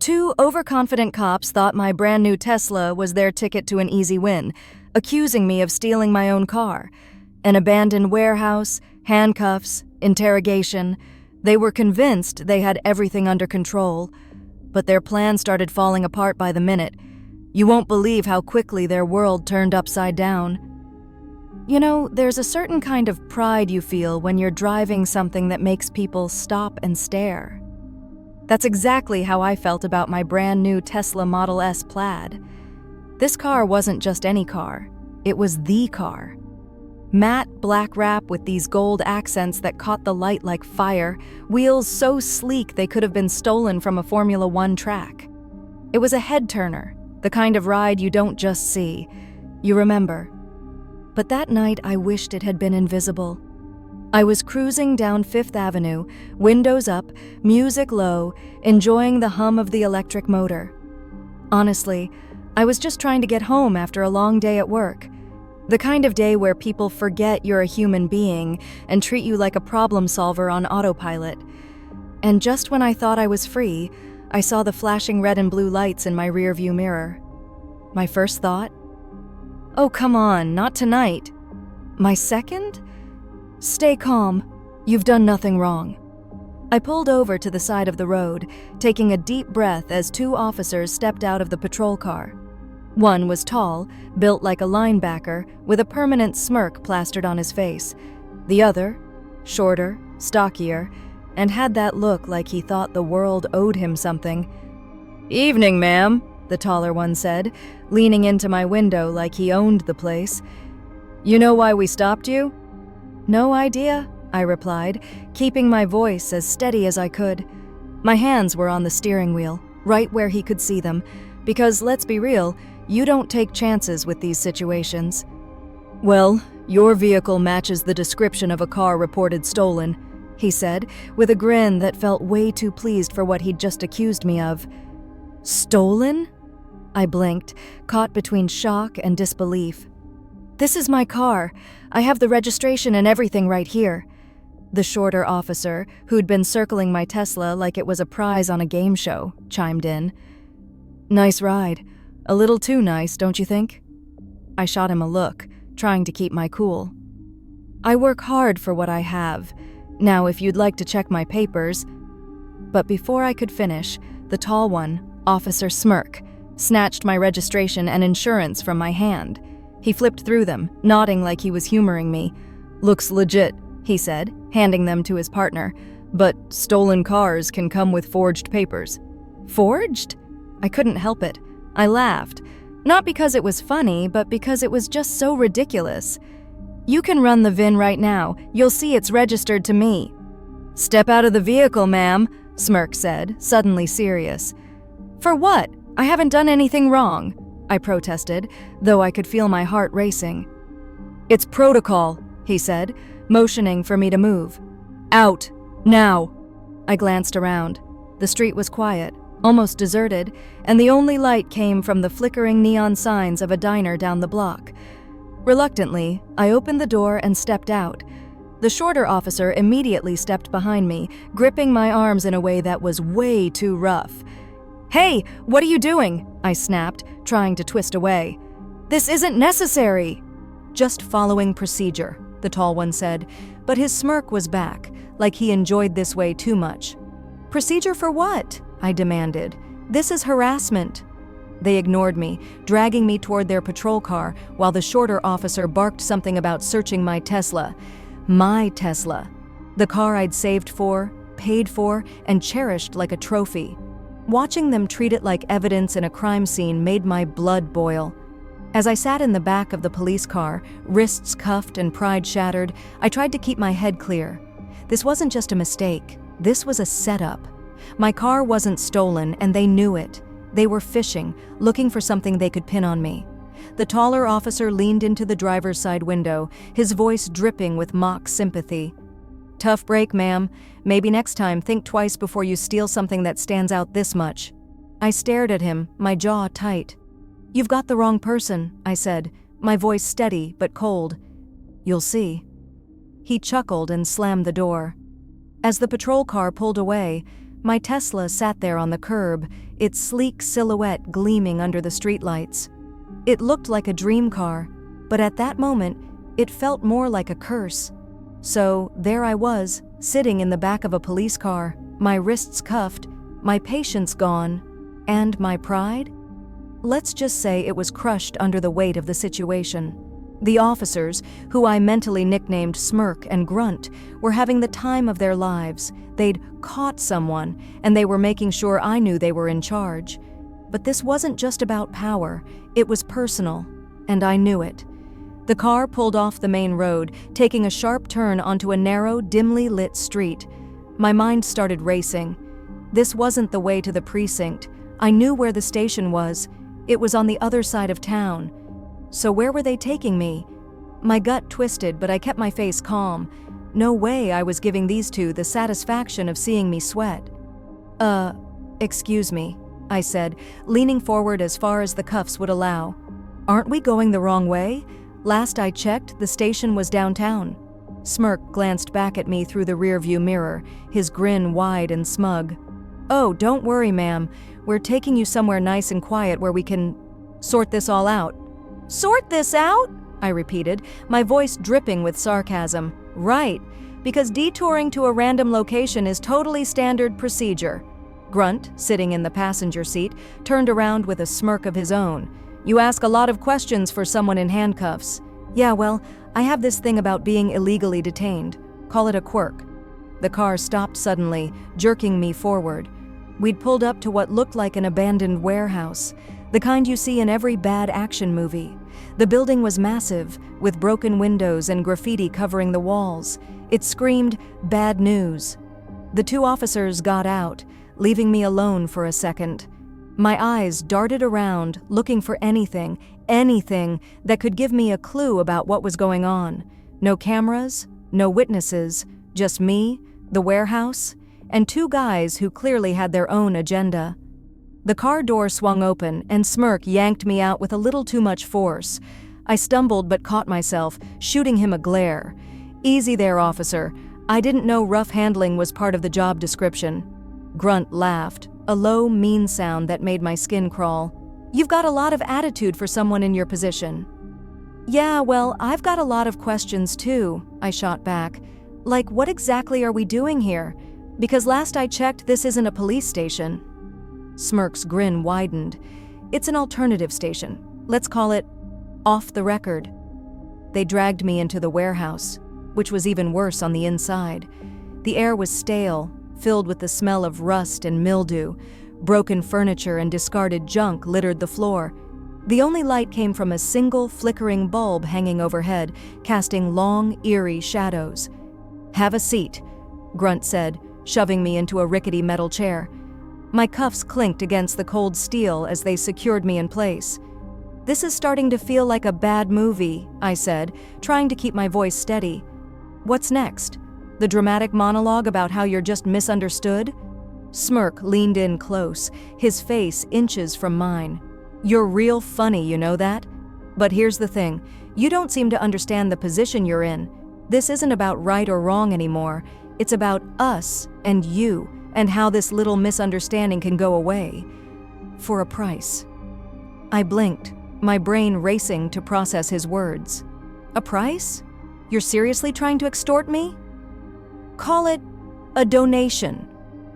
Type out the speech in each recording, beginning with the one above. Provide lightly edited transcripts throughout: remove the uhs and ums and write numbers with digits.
Two overconfident cops thought my brand new Tesla was their ticket to an easy win, accusing me of stealing my own car. An abandoned warehouse, handcuffs, interrogation. They were convinced they had everything under control, but their plan started falling apart by the minute. You won't believe how quickly their world turned upside down. You know, there's a certain kind of pride you feel when you're driving something that makes people stop and stare. That's exactly how I felt about my brand new Tesla Model S Plaid. This car wasn't just any car, it was the car. Matte black wrap with these gold accents that caught the light like fire, wheels so sleek they could have been stolen from a Formula One track. It was a head-turner, the kind of ride you don't just see, you remember. But that night I wished it had been invisible. I was cruising down Fifth Avenue, windows up, music low, enjoying the hum of the electric motor. Honestly, I was just trying to get home after a long day at work. The kind of day where people forget you're a human being and treat you like a problem solver on autopilot. And just when I thought I was free, I saw the flashing red and blue lights in my rearview mirror. My first thought? Oh, come on, not tonight. My second? Stay calm. You've done nothing wrong. I pulled over to the side of the road, taking a deep breath as two officers stepped out of the patrol car. One was tall, built like a linebacker, with a permanent smirk plastered on his face. The other, shorter, stockier, and had that look like he thought the world owed him something. "Evening, ma'am," the taller one said, leaning into my window like he owned the place. "You know why we stopped you?" "No idea," I replied, keeping my voice as steady as I could. My hands were on the steering wheel, right where he could see them, because, let's be real, you don't take chances with these situations. "Well, your vehicle matches the description of a car reported stolen," he said, with a grin that felt way too pleased for what he'd just accused me of. "Stolen?" I blinked, caught between shock and disbelief. "This is my car. I have the registration and everything right here." The shorter officer, who'd been circling my Tesla like it was a prize on a game show, chimed in. "Nice ride. A little too nice, don't you think?" I shot him a look, trying to keep my cool. "I work hard for what I have. Now, if you'd like to check my papers..." But before I could finish, the tall one, Officer Smirk, snatched my registration and insurance from my hand. He flipped through them, nodding like he was humoring me. "Looks legit," he said, handing them to his partner. "But stolen cars can come with forged papers." "Forged?" I couldn't help it. I laughed. Not because it was funny, but because it was just so ridiculous. "You can run the VIN right now. You'll see it's registered to me." "Step out of the vehicle, ma'am," Smirk said, suddenly serious. "For what? I haven't done anything wrong," I protested, though I could feel my heart racing. "It's protocol," he said, motioning for me to move. "Out, now." I glanced around. The street was quiet, almost deserted, and the only light came from the flickering neon signs of a diner down the block. Reluctantly, I opened the door and stepped out. The shorter officer immediately stepped behind me, gripping my arms in a way that was way too rough. "Hey, what are you doing?" I snapped, trying to twist away. "This isn't necessary." "Just following procedure," the tall one said, but his smirk was back, like he enjoyed this way too much. "Procedure for what?" I demanded. "This is harassment." They ignored me, dragging me toward their patrol car, while the shorter officer barked something about searching my Tesla. My Tesla. The car I'd saved for, paid for, and cherished like a trophy. Watching them treat it like evidence in a crime scene made my blood boil. As I sat in the back of the police car, wrists cuffed and pride shattered, I tried to keep my head clear. This wasn't just a mistake. This was a setup. My car wasn't stolen, and they knew it. They were fishing, looking for something they could pin on me. The taller officer leaned into the driver's side window, his voice dripping with mock sympathy. "Tough break, ma'am. Maybe next time think twice before you steal something that stands out this much." I stared at him, my jaw tight. "You've got the wrong person," I said, my voice steady but cold. "You'll see." He chuckled and slammed the door. As the patrol car pulled away, My Tesla sat there on the curb, its sleek silhouette gleaming under the streetlights. It looked like a dream car, but at that moment, it felt more like a curse. So there I was, sitting in the back of a police car, my wrists cuffed, my patience gone, and my pride? Let's just say it was crushed under the weight of the situation. The officers, who I mentally nicknamed Smirk and Grunt, were having the time of their lives. They'd caught someone, and they were making sure I knew they were in charge. But this wasn't just about power, it was personal, and I knew it. The car pulled off the main road, taking a sharp turn onto a narrow, dimly lit street. My mind started racing. This wasn't the way to the precinct. I knew where the station was. It was on the other side of town. So where were they taking me? My gut twisted, but I kept my face calm. No way I was giving these two the satisfaction of seeing me sweat. Excuse me, I said, leaning forward as far as the cuffs would allow. Aren't we going the wrong way? Last I checked, the station was downtown. Smirk glanced back at me through the rearview mirror, his grin wide and smug. Oh, don't worry, ma'am. We're taking you somewhere nice and quiet where we can sort this all out. Sort this out? I repeated, my voice dripping with sarcasm. Right, because detouring to a random location is totally standard procedure. Grunt, sitting in the passenger seat, turned around with a smirk of his own. You ask a lot of questions for someone in handcuffs. Yeah, well, I have this thing about being illegally detained. Call it a quirk. The car stopped suddenly, jerking me forward. We'd pulled up to what looked like an abandoned warehouse, the kind you see in every bad action movie. The building was massive, with broken windows and graffiti covering the walls. It screamed, "Bad news." The two officers got out, leaving me alone for a second. My eyes darted around, looking for anything that could give me a clue about what was going on. No cameras, no witnesses, just me, the warehouse, and two guys who clearly had their own agenda. The car door swung open, and Smirk yanked me out with a little too much force. I stumbled but caught myself, shooting him a glare. Easy there, officer. I didn't know rough handling was part of the job description. Grunt laughed, a low, mean sound that made my skin crawl. You've got a lot of attitude for someone in your position. Yeah, well, I've got a lot of questions too, I shot back. Like, what exactly are we doing here? Because last I checked, this isn't a police station. Smirk's grin widened. It's an alternative station. Let's call it off the record. They dragged me into the warehouse, which was even worse on the inside. The air was stale, filled with the smell of rust and mildew. Broken furniture and discarded junk littered the floor. The only light came from a single flickering bulb hanging overhead, casting long, eerie shadows. Have a seat, Grunt said, shoving me into a rickety metal chair. My cuffs clinked against the cold steel as they secured me in place. This is starting to feel like a bad movie, I said, trying to keep my voice steady. What's next? The dramatic monologue about how you're just misunderstood? Smirk leaned in close, his face inches from mine. You're real funny, you know that? But here's the thing, you don't seem to understand the position you're in. This isn't about right or wrong anymore. It's about us and you, and how this little misunderstanding can go away. For a price. I blinked, my brain racing to process his words. A price? You're seriously trying to extort me? Call it a donation,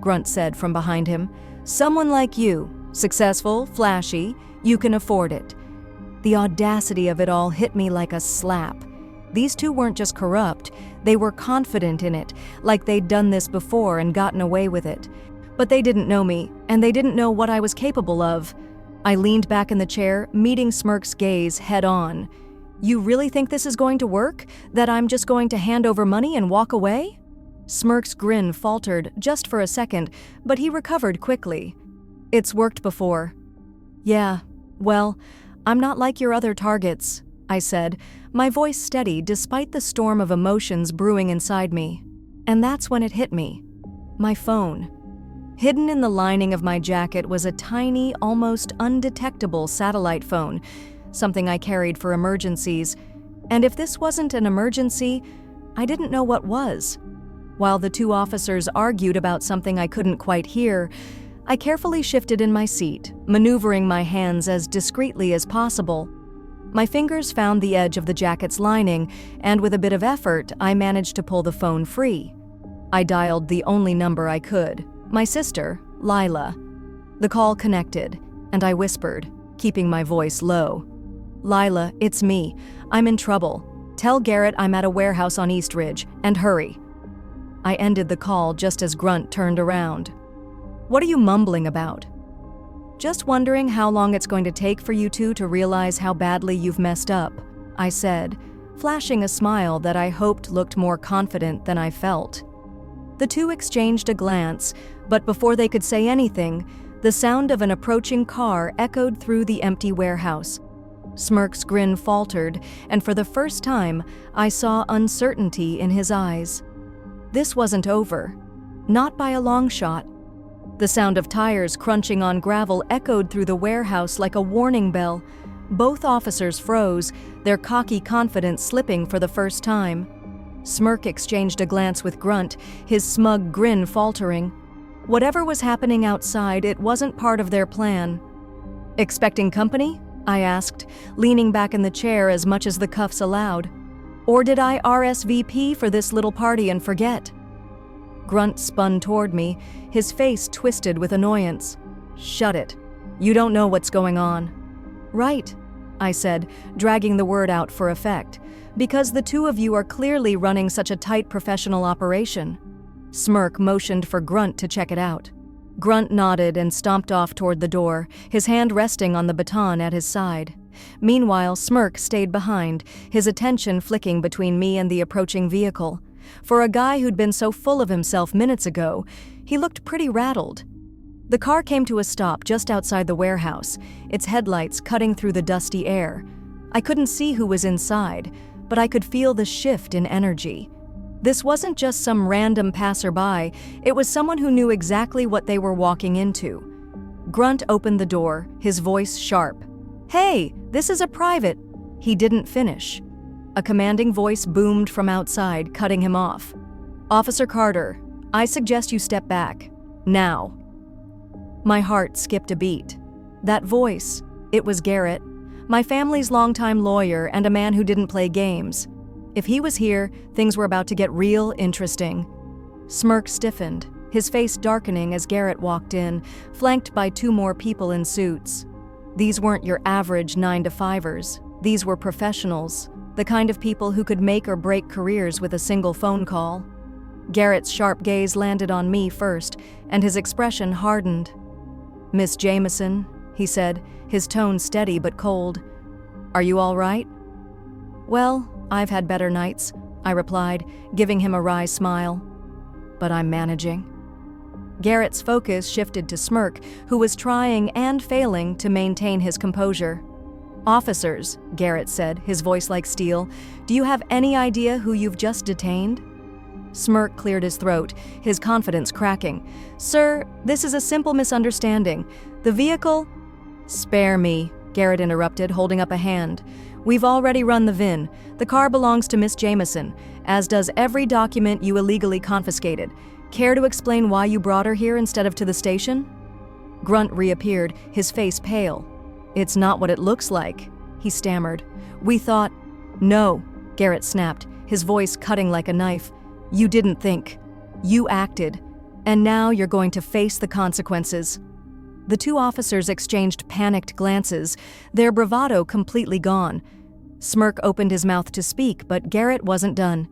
Grunt said from behind him. Someone like you, successful, flashy, you can afford it. The audacity of it all hit me like a slap. These two weren't just corrupt, they were confident in it, like they'd done this before and gotten away with it. But they didn't know me, and they didn't know what I was capable of. I leaned back in the chair, meeting Smirk's gaze head on. You really think this is going to work? That I'm just going to hand over money and walk away? Smirk's grin faltered just for a second, but he recovered quickly. It's worked before. Yeah, well, I'm not like your other targets, I said, my voice steady despite the storm of emotions brewing inside me. And that's when it hit me. My phone. Hidden in the lining of my jacket was a tiny, almost undetectable satellite phone, something I carried for emergencies. And if this wasn't an emergency, I didn't know what was. While the two officers argued about something I couldn't quite hear, I carefully shifted in my seat, maneuvering my hands as discreetly as possible. My fingers found the edge of the jacket's lining, and with a bit of effort, I managed to pull the phone free. I dialed the only number I could, my sister, Lila. The call connected, and I whispered, keeping my voice low. "Lila, it's me. I'm in trouble. Tell Garrett I'm at a warehouse on East Ridge, and hurry." I ended the call just as Grunt turned around. "What are you mumbling about?" "Just wondering how long it's going to take for you two to realize how badly you've messed up," I said, flashing a smile that I hoped looked more confident than I felt. The two exchanged a glance, but before they could say anything, the sound of an approaching car echoed through the empty warehouse. Smirk's grin faltered, and for the first time, I saw uncertainty in his eyes. This wasn't over. Not by a long shot. The sound of tires crunching on gravel echoed through the warehouse like a warning bell. Both officers froze, their cocky confidence slipping for the first time. Smirk exchanged a glance with Grunt, his smug grin faltering. Whatever was happening outside, it wasn't part of their plan. "Expecting company?" I asked, leaning back in the chair as much as the cuffs allowed. "Or did I RSVP for this little party and forget?" Grunt spun toward me, his face twisted with annoyance. "Shut it. You don't know what's going on." "Right," I said, dragging the word out for effect, "because the two of you are clearly running such a tight professional operation." Smirk motioned for Grunt to check it out. Grunt nodded and stomped off toward the door, his hand resting on the baton at his side. Meanwhile, Smirk stayed behind, his attention flicking between me and the approaching vehicle. For a guy who'd been so full of himself minutes ago, he looked pretty rattled. The car came to a stop just outside the warehouse, its headlights cutting through the dusty air. I couldn't see who was inside, but I could feel the shift in energy. This wasn't just some random passerby, it was someone who knew exactly what they were walking into. Grunt opened the door, his voice sharp. "Hey, this is a private." He didn't finish. A commanding voice boomed from outside, cutting him off. "Officer Carter, I suggest you step back. Now." My heart skipped a beat. That voice, it was Garrett, my family's longtime lawyer and a man who didn't play games. If he was here, things were about to get real interesting. Smirk stiffened, his face darkening as Garrett walked in, flanked by two more people in suits. These weren't your average 9-to-5ers. These were professionals, the kind of people who could make or break careers with a single phone call. Garrett's sharp gaze landed on me first, and his expression hardened. "Miss Jameson," he said, his tone steady but cold. "Are you all right?" "Well, I've had better nights," I replied, giving him a wry smile. "But I'm managing." Garrett's focus shifted to Smirk, who was trying and failing to maintain his composure. "Officers," Garrett said, his voice like steel, "do you have any idea who you've just detained?" Smirk cleared his throat, his confidence cracking. "Sir, this is a simple misunderstanding. The vehicle—" "Spare me," Garrett interrupted, holding up a hand. "We've already run the VIN. The car belongs to Miss Jameson, as does every document you illegally confiscated. Care to explain why you brought her here instead of to the station?" Grunt reappeared, his face pale. "It's not what it looks like," he stammered. "We thought—" "No," Garrett snapped, his voice cutting like a knife. "You didn't think. You acted. And now you're going to face the consequences." The two officers exchanged panicked glances, their bravado completely gone. Smirk opened his mouth to speak, but Garrett wasn't done.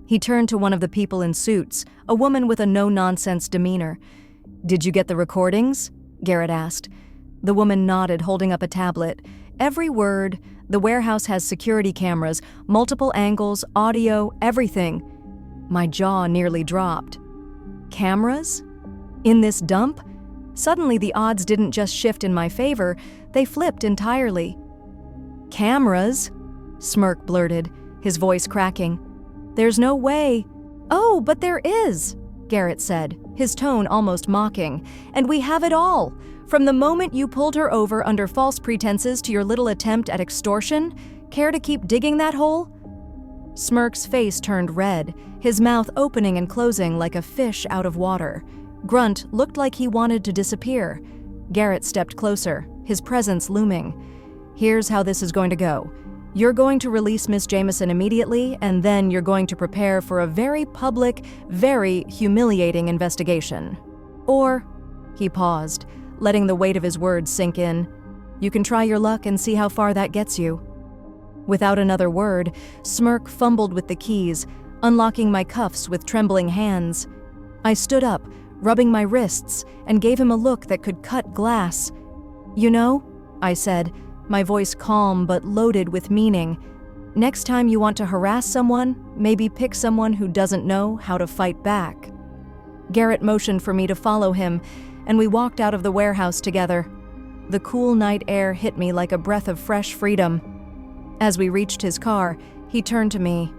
He turned to one of the people in suits, a woman with a no-nonsense demeanor. "Did you get the recordings?" Garrett asked. The woman nodded, holding up a tablet. "Every word. The warehouse has security cameras, multiple angles, audio, everything." My jaw nearly dropped. Cameras? In this dump? Suddenly the odds didn't just shift in my favor, they flipped entirely. "Cameras?" Smirk blurted, his voice cracking. "There's no way." "Oh, but there is," Garrett said, his tone almost mocking. "And we have it all. From the moment you pulled her over under false pretenses to your little attempt at extortion. Care to keep digging that hole?" Smirk's face turned red, his mouth opening and closing like a fish out of water. Grunt looked like he wanted to disappear. Garrett stepped closer, his presence looming. "Here's how this is going to go. You're going to release Miss Jameson immediately, and then you're going to prepare for a very public, very humiliating investigation. Or," he paused, letting the weight of his words sink in, "you can try your luck and see how far that gets you." Without another word, Smirk fumbled with the keys, unlocking my cuffs with trembling hands. I stood up, rubbing my wrists, and gave him a look that could cut glass. "You know," I said, my voice calm but loaded with meaning, "next time you want to harass someone, maybe pick someone who doesn't know how to fight back." Garrett motioned for me to follow him, and we walked out of the warehouse together. The cool night air hit me like a breath of fresh freedom. As we reached his car, he turned to me.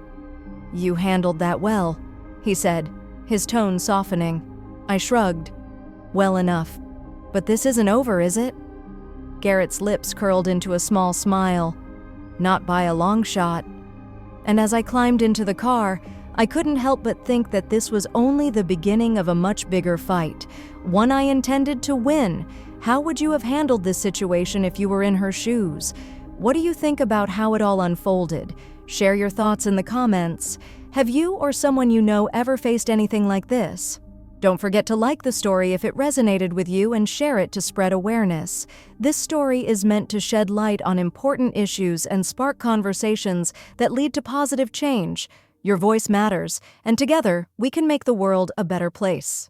"You handled that well," he said, his tone softening. I shrugged. "Well enough. But this isn't over, is it?" Garrett's lips curled into a small smile. "Not by a long shot." And as I climbed into the car, I couldn't help but think that this was only the beginning of a much bigger fight, one I intended to win. How would you have handled this situation if you were in her shoes? What do you think about how it all unfolded? Share your thoughts in the comments. Have you or someone you know ever faced anything like this? Don't forget to like the story if it resonated with you and share it to spread awareness. This story is meant to shed light on important issues and spark conversations that lead to positive change. Your voice matters, and together we can make the world a better place.